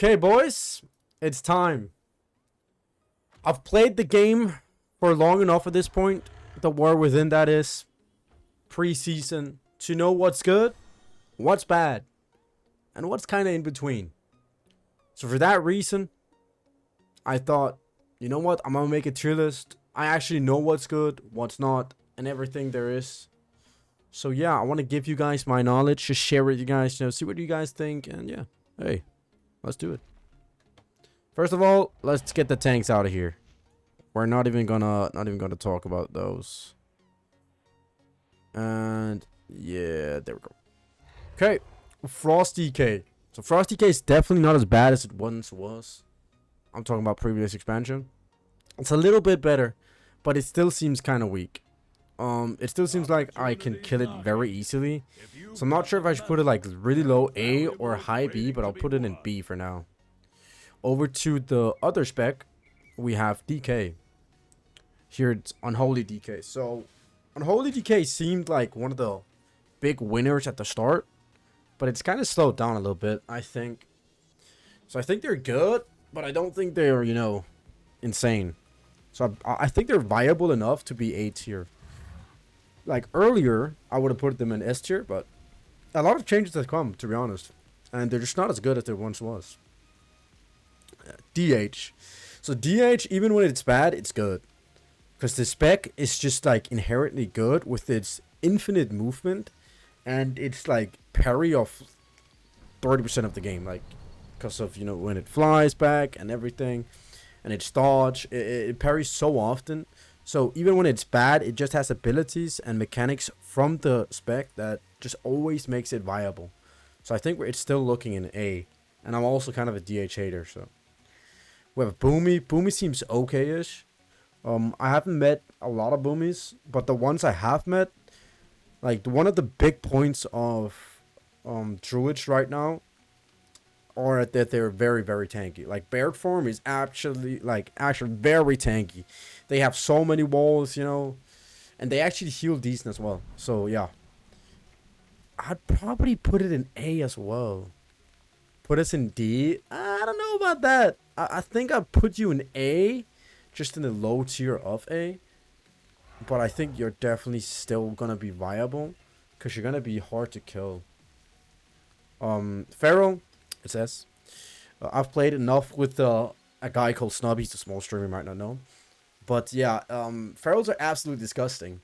Okay, boys, it's time. I've played the game for long enough at this point, the war within that is, preseason, to know what's good, what's bad, and what's kind of in between. So for that reason, I thought, you know what, I'm gonna make a tier list. I actually know what's good, what's not, and everything there is. So yeah, I want to give you guys my knowledge, just share with you guys, see what you guys think, and yeah, hey, let's do it. First of all, let's get the tanks out of here. We're not even gonna talk about those. And yeah, there we go. Okay, Frost DK. So Frost DK is definitely not as bad as it once was. I'm talking about previous expansion. It's a little bit better, but it still seems kind of weak. It still seems like I can kill it very easily. So I'm not sure if I should put it like really low A or high B, but I'll put it in B for now. Over to the other spec, we have DK. Here it's Unholy DK. So Unholy DK seemed like one of the big winners at the start, but it's kind of slowed down a little bit, I think. So I think they're good, but I don't think they're, insane. So I think they're viable enough to be A tier. Like earlier, I would have put them in S tier, but a lot of changes have come, to be honest. And they're just not as good as they once was. DH. So DH, even when it's bad, it's good. Because the spec is just like inherently good with its infinite movement. And it's like parry of 30% of the game. Like, because of, when it flies back and everything. And its dodge. It parries so often. So even when it's bad, it just has abilities and mechanics from the spec that just always makes it viable. So I think it's still looking in A. And I'm also kind of a DH hater, so. We have Boomy. Boomy seems okay-ish. I haven't met a lot of Boomies, but the ones I have met, like one of the big points of Druids right now are that they're very, very tanky. Like Baird form is actually very tanky. They have so many walls, and they actually heal decent as well. So yeah, I'd probably put it in A as well. Put us in D. I don't know about that. I think I'll put you in A, just in the low tier of A. But I think you're definitely still gonna be viable, because you're gonna be hard to kill. Pharaoh, it's S. I've played enough with a guy called Snub. He's a small streamer, you might not know. But yeah, Pharaohs are absolutely disgusting.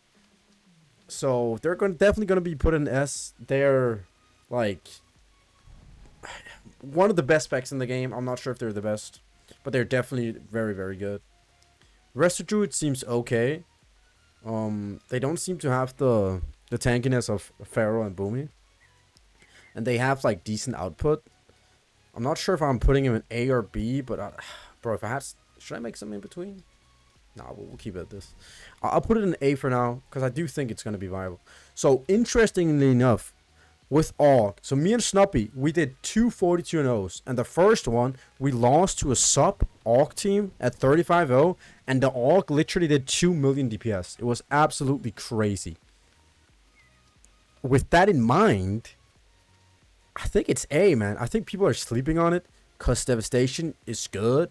So they're definitely gonna be put in S. They're like one of the best specs in the game. I'm not sure if they're the best, but they're definitely very, very good. Rest of Druid seems okay. They don't seem to have the tankiness of Pharaoh and Boomy, and they have like decent output. I'm not sure if I'm putting him in A or B, but bro, if I had, should I make something in between? Nah, we'll keep it at this. I'll put it in A for now, because I do think it's gonna be viable. So interestingly enough, with AUG, so me and Snuppy, we did two 42-0s, and the first one we lost to a sub AUG team at 35-0, and the AUG literally did 2 million DPS. It was absolutely crazy. With that in mind, I think it's A, man. I think people are sleeping on it because Devastation is good,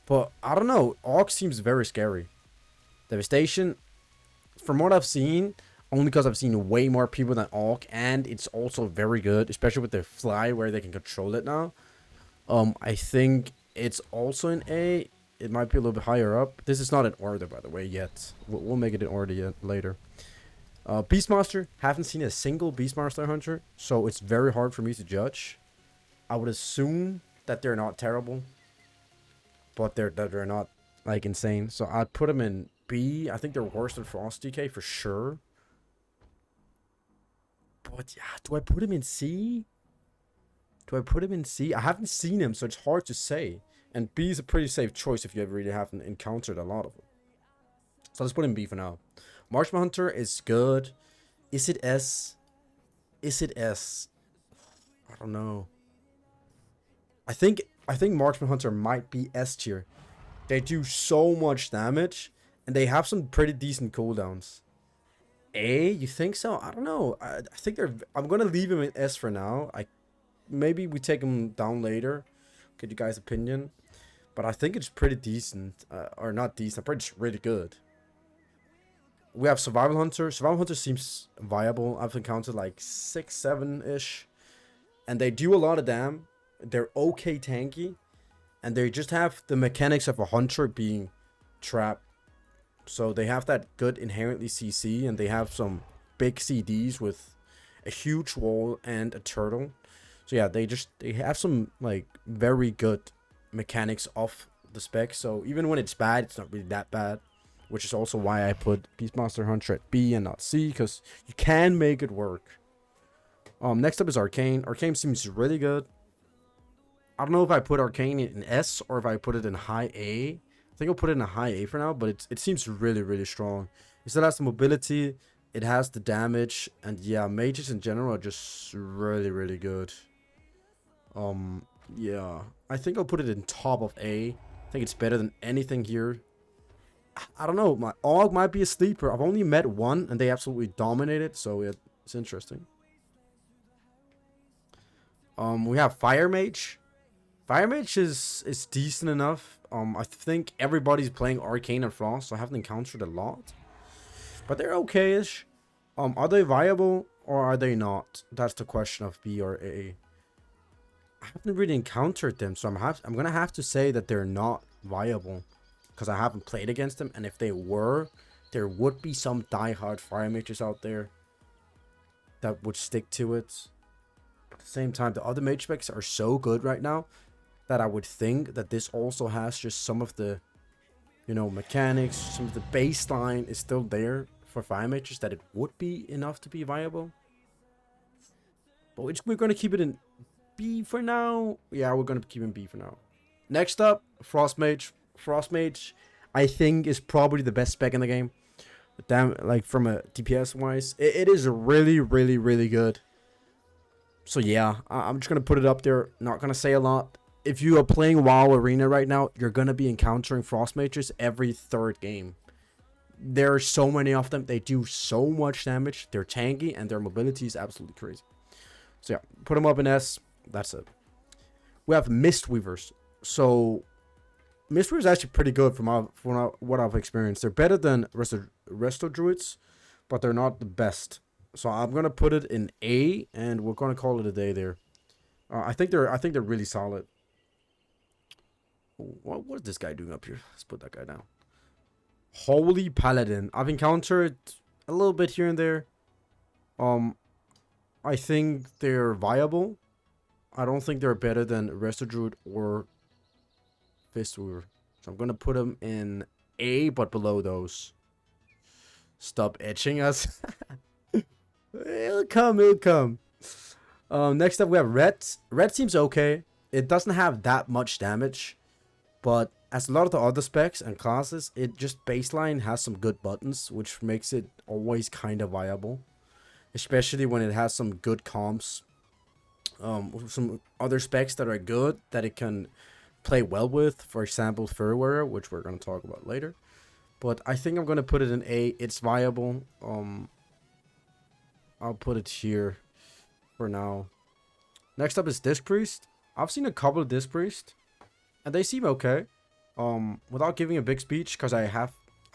but I don't know. AUG seems very scary. Devastation, from what I've seen, only because I've seen way more people than AUG, and it's also very good, especially with the fly where they can control it now. I think it's also in A. It might be a little bit higher up. This is not in order, by the way, yet. We'll make it in order yet later. Beastmaster, haven't seen a single Beastmaster hunter, so it's very hard for me to judge. I would assume that they're not terrible, but they're not like insane. So I'd put them in B. I think they're worse than Frost DK for sure. But yeah, do I put him in C? Do I put him in C? I haven't seen him, so it's hard to say. And B is a pretty safe choice if you ever really haven't encountered a lot of them. So let's put him in B for now. Marksman Hunter is good. Is it S? Is it S? I don't know. I think Marksman Hunter might be S tier. They do so much damage, and they have some pretty decent cooldowns. A? You think so? I don't know. I think they're. I'm gonna leave him in S for now. Maybe we take him down later, get you guys' opinion. But I think it's pretty decent. Or not decent, but it's really good. We have Survival Hunter. Survival Hunter seems viable. I've encountered like 6, 7-ish. And they do a lot of damage. They're okay tanky. And they just have the mechanics of a hunter being trapped. So they have that good inherently CC. And they have some big CDs with a huge wall and a turtle. So yeah, they have some like very good mechanics of the spec. So even when it's bad, it's not really that bad. Which is also why I put Beastmaster Hunter at B and not C. Because you can make it work. Next up is Arcane. Arcane seems really good. I don't know if I put Arcane in S or if I put it in high A. I think I'll put it in a high A for now, but it seems really, really strong. It still has the mobility, it has the damage, and yeah, mages in general are just really, really good. Yeah, I think I'll put it in top of A. I think it's better than anything here. I don't know, my AUG might be a sleeper. I've only met one, and they absolutely dominated, so it's interesting. We have Fire Mage. Fire Mage is decent enough. I think everybody's playing Arcane and Frost, so I haven't encountered a lot. But they're okay-ish. Are they viable or are they not? That's the question of B or A. I haven't really encountered them, so I'm gonna have to say that they're not viable. Because I haven't played against them, and if they were, there would be some diehard Fire Mages out there that would stick to it. At the same time, the other mage specs are so good right now that I would think that this also has just some of the, you know, mechanics, some of the baseline is still there for Fire Mages, that it would be enough to be viable. But we're going to keep it in B for now. Yeah, we're going to keep it in B for now. Next up, Frost Mage. Frost Mage, I think, is probably the best spec in the game. Damn, like from a DPS wise, it is really, really, really good. So yeah, I'm just going to put it up there. Not going to say a lot. If you are playing WoW Arena right now, you're going to be encountering Frost Mages every third game. There are so many of them. They do so much damage. They're tanky, and their mobility is absolutely crazy. So yeah, put them up in S. That's it. We have Mistweavers. So Mistweavers is actually pretty good from what I've experienced. They're better than Resto Druids, but they're not the best. So I'm gonna put it in A, and we're gonna call it a day there. I think they're really solid. What is this guy doing up here? Let's put that guy down. Holy Paladin. I've encountered a little bit here and there. I think they're viable. I don't think they're better than Resto Druid or Fistweaver. So I'm gonna put them in A, but below those. Stop etching us. It'll come. Next up we have Red. Red seems okay. It doesn't have that much damage, but as a lot of the other specs and classes, it just baseline has some good buttons, which makes it always kind of viable. Especially when it has some good comps. Some other specs that are good that it can play well with. For example, Furwearer, which we're going to talk about later. But I think I'm going to put it in A. It's viable. I'll put it here for now. Next up is Disc Priest. I've seen a couple of Disc Priest, and they seem okay. Without giving a big speech, because I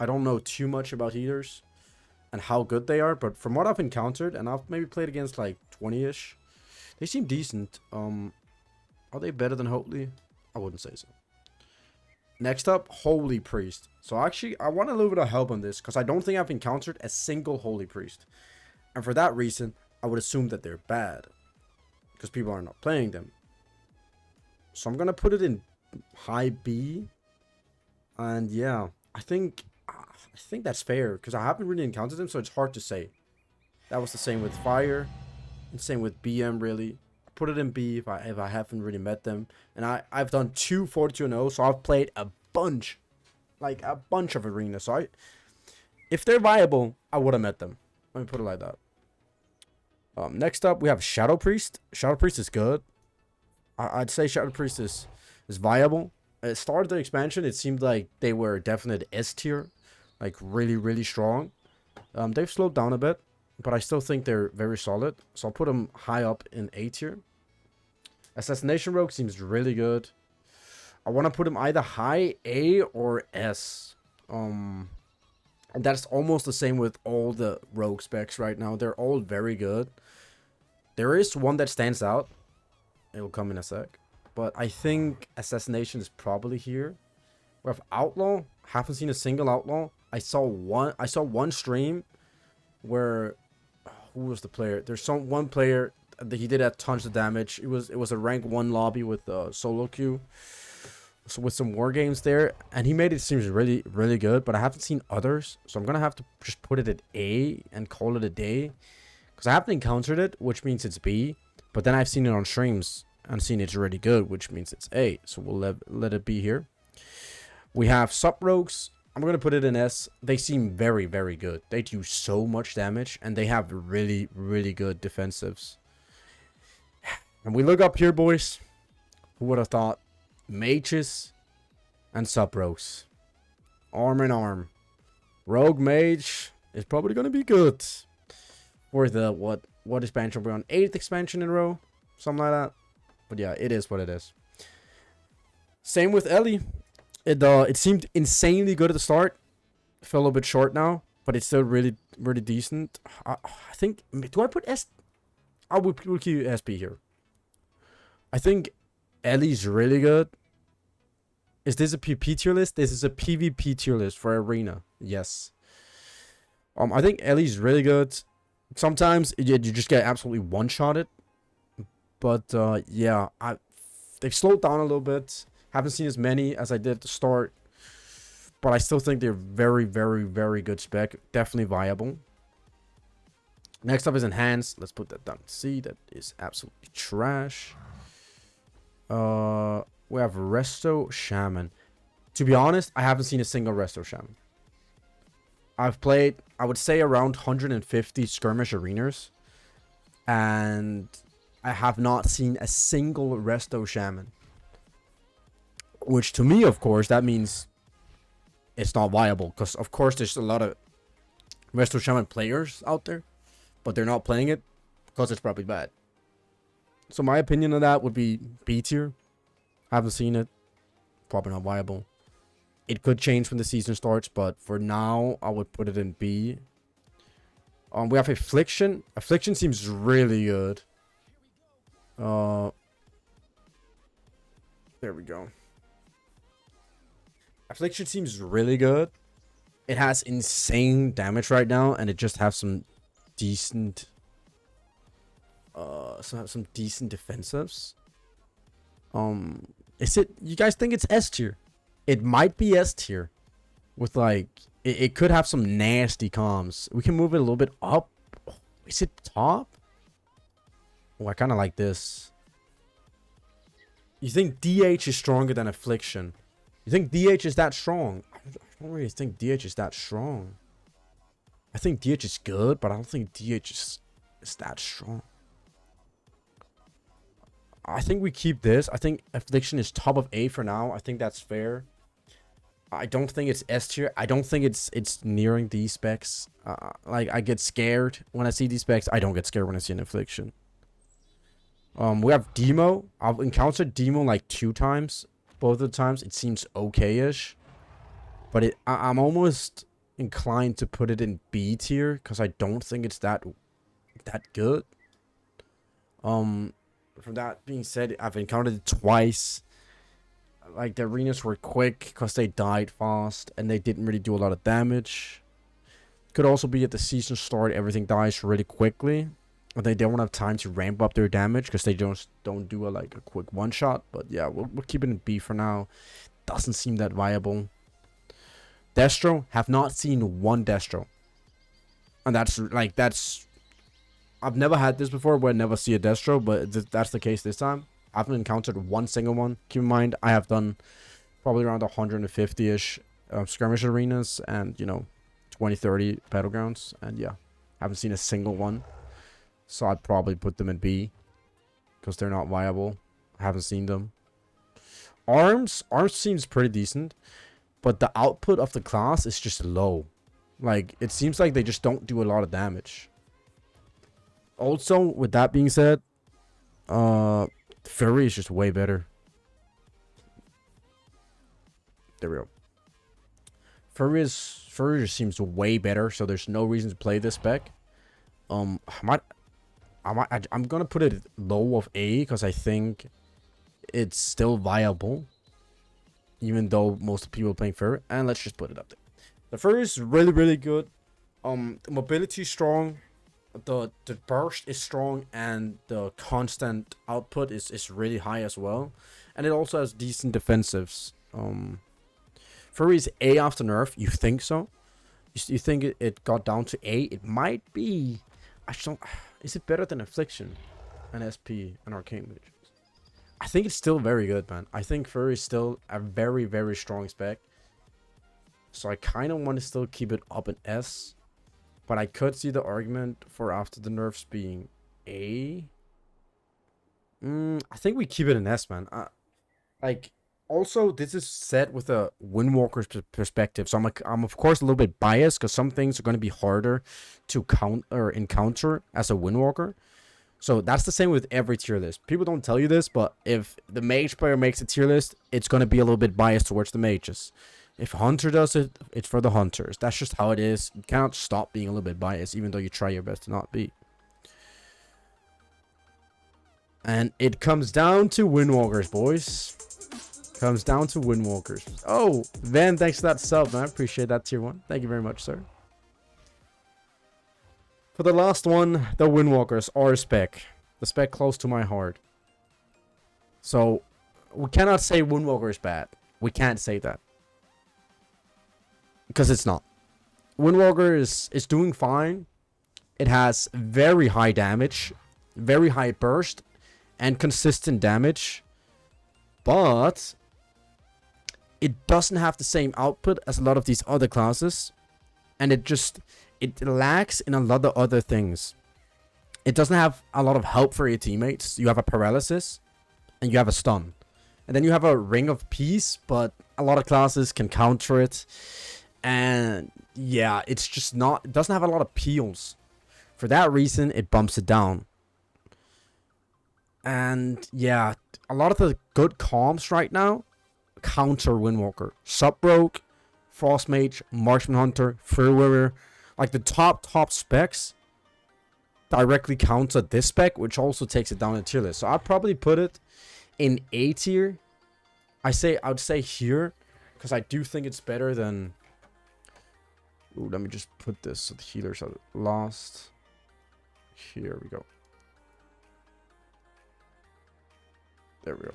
don't know too much about healers and how good they are, but from what I've encountered, and I've maybe played against like 20-ish, they seem decent. Are they better than Holy? I wouldn't say so. Next up, Holy Priest. So actually, I want a little bit of help on this, because I don't think I've encountered a single Holy Priest. And for that reason, I would assume that they're bad, because people are not playing them. So I'm going to put it in high B. And yeah, I think that's fair, because I haven't really encountered them, so it's hard to say. That was the same with Fire, and same with BM, really. I put it in B if I haven't really met them. And I've done 2 42-0, so I've played a bunch of arenas. So if they're viable, I would have met them. Let me put it like that. Next up, we have Shadow Priest. Shadow Priest is good. I'd say Shadow Priest is viable. At the start of the expansion, it seemed like they were definite S tier. Like, really, really strong. They've slowed down a bit, but I still think they're very solid. So I'll put them high up in A tier. Assassination Rogue seems really good. I want to put him either high A or S. And that's almost the same with all the rogue specs right now. They're all very good. There is one that stands out. It will come in a sec. But I think Assassination is probably here. We have Outlaw. Haven't seen a single Outlaw. I saw one stream where who was the player? There's one player that he did a tons of damage. It was a rank 1 lobby with solo queue. So with some war games there, and he made it seem really, really good, but I haven't seen others, so I'm gonna have to just put it at A and call it a day, because I haven't encountered it, which means it's B, but then I've seen it on streams and seen it's really good, which means it's A, so we'll let it be here. We have sub rogues. I'm gonna put it in S. They seem very, very good. They do so much damage, and they have really, really good defensives. And we look up here, boys. Who would have thought? Mages and sub rogues, arm in arm. Rogue mage is probably gonna be good for the what expansion we're on, 8th expansion in a row, something like that. But yeah, it is what it is. Same with Ellie. It seemed insanely good at the start. Fell a little bit short now, but it's still really, really decent. I think, do I put S? We'll keep SP here. I think Ellie's really good. Is this a PvP tier list? This is a PvP tier list for Arena. Yes. I think Ellie's really good. Sometimes you just get absolutely one-shotted. But yeah, they've slowed down a little bit. Haven't seen as many as I did at the start. But I still think they're very, very, very good spec. Definitely viable. Next up is Enhanced. Let's put that down. See, that is absolutely trash. We have Resto Shaman. To be honest, I haven't seen a single Resto Shaman. I've played, I would say, around 150 skirmish arenas, and I have not seen a single Resto Shaman. Which to me, of course, that means it's not viable, because of course there's a lot of Resto Shaman players out there, but they're not playing it because it's probably bad. So my opinion on that would be B tier. Haven't seen it. Probably not viable. It could change when the season starts, but for now, I would put it in B. We have Affliction. Affliction seems really good. There we go. Affliction seems really good. It has insane damage right now, and it just has some decent... some decent defensives. Is it, you guys think it's S tier? It might be S tier. With like, it could have some nasty comms. We can move it a little bit up. Is it top? Oh, I kind of like this. You think DH is stronger than Affliction? You think DH is that strong? I don't really think DH is that strong. I think DH is good, but I don't think DH is that strong. I think we keep this. I think Affliction is top of A for now. I think that's fair. I don't think it's S tier. I don't think it's nearing these specs. Like, I get scared when I see these specs. I don't get scared when I see an Affliction. We have Demo. I've encountered Demo like 2 times. Both of the times it seems okay-ish. But I'm almost inclined to put it in B tier, because I don't think it's that good. From that being said, I've encountered it twice. Like, the arenas were quick because they died fast and they didn't really do a lot of damage. Could also be at the season start, everything dies really quickly, and they don't have time to ramp up their damage because they don't do a quick one shot. But yeah, we'll keep it in B for now. Doesn't seem that viable. Destro, have not seen one Destro, and that's. I've never had this before where I never see a Destro, but that's the case this time. I haven't encountered one single one. Keep in mind, I have done probably around 150-ish skirmish arenas and, 20, 30 battlegrounds. And yeah, haven't seen a single one. So I'd probably put them in B, because they're not viable. I haven't seen them. Arms seems pretty decent, but the output of the class is just low. Like, it seems like they just don't do a lot of damage. Also, with that being said, Fury is just way better. There we go. Furry just seems way better, so there's no reason to play this spec. I'm gonna put it low of A because I think it's still viable, even though most people are playing Furry. And let's just put it up there. The Furry is really, really good. The mobility is strong, the burst is strong, and the constant output is really high as well. And it also has decent defensives. Furry is A after nerf. You think so? You think it got down to A? It might be. I don't. Is it better than Affliction, and SP, and Arcane Mage? I think it's still very good, man. I think Furry is still a very, very strong spec. So I kind of want to still keep it up in S. But I could see the argument for after the nerfs being A. I think we keep it in S, man. Like, also, this is set with a Windwalker's perspective. So I'm of course a little bit biased because some things are going to be harder to encounter as a Windwalker. So that's the same with every tier list. People don't tell you this, but if the mage player makes a tier list, it's going to be a little bit biased towards the mages. If Hunter does it, it's for the Hunters. That's just how it is. You cannot stop being a little bit biased, even though you try your best to not be. And it comes down to Windwalkers, boys. Comes down to Windwalkers. Oh, Van, thanks for that sub, man. I appreciate that tier 1. Thank you very much, sir. For the last one, the Windwalkers are spec. The spec close to my heart. So, we cannot say Windwalker is bad. We can't say that. Because it's not. Windwalker is doing fine. It has very high damage, very high burst, and consistent damage. But it doesn't have the same output as a lot of these other classes. And it lacks in a lot of other things. It doesn't have a lot of help for your teammates. You have a paralysis and you have a stun. And then you have a ring of peace, but a lot of classes can counter it. And yeah, it's just not, it doesn't have a lot of peels. For that reason, it bumps it down. And yeah, a lot of the good comps right now counter Windwalker. Subbroke, Frostmage, Marksman Hunter, Fur Warrior. Like the top specs directly counter this spec, which also takes it down a tier list. So I'd probably put it in A tier. I would say here, because I do think it's better than. Ooh, let me just put this so the healers are lost. Here we go. There we go.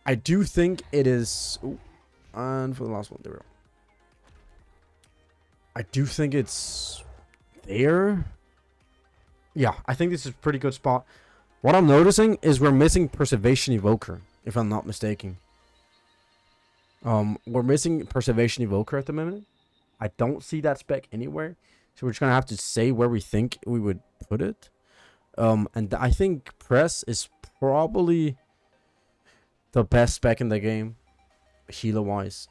I do think it is. Ooh, and for the last one, there we go. I do think it's there. Yeah, I think this is a pretty good spot. What I'm noticing is we're missing Preservation Evoker, if I'm not mistaken. We're missing Preservation Evoker at the moment. I don't see that spec anywhere. So we're just gonna have to say where we think we would put it. And I think Press is probably the best spec in the game, healer wise.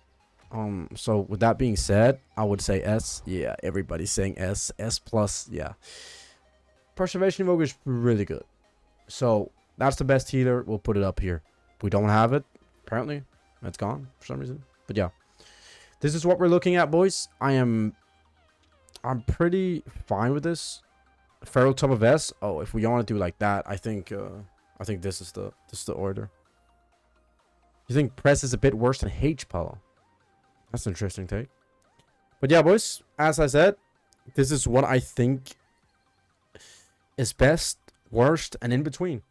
So with that being said, I would say S. Yeah, everybody's saying S. S plus, yeah. Preservation Evoker is really good. So that's the best healer. We'll put it up here. We don't have it. Apparently, it's gone for some reason. But yeah, this is what we're looking at, boys. I'm pretty fine with this. Feral top of S. Oh, if we want to do like that, I think this is the order. You think Press is a bit worse than H-Pal? That's an interesting take. But yeah, boys, as I said, this is what I think is best, worst, and in between.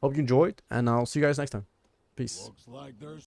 Hope you enjoyed, and I'll see you guys next time. Peace.